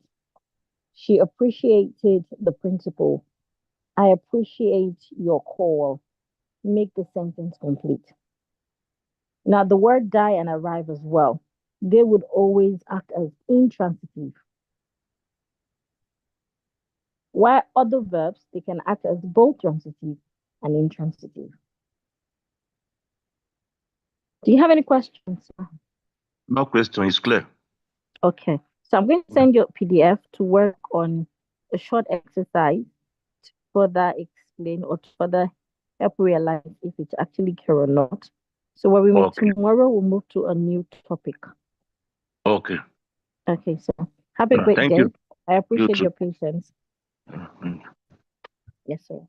She appreciated the principal. I appreciate your call. Make the sentence complete. Now, the word die and arrive as well, they would always act as intransitive. While other verbs, they can act as both transitive and intransitive. Do you have any questions? No question, it's clear. Okay, so I'm going to send you a PDF to work on a short exercise to further explain or to further help realize if it's actually clear or not. So when we meet tomorrow, we'll move to a new topic. Okay. Okay, so have a great Thank day. you. I appreciate your patience. Mhm. Yes, sir.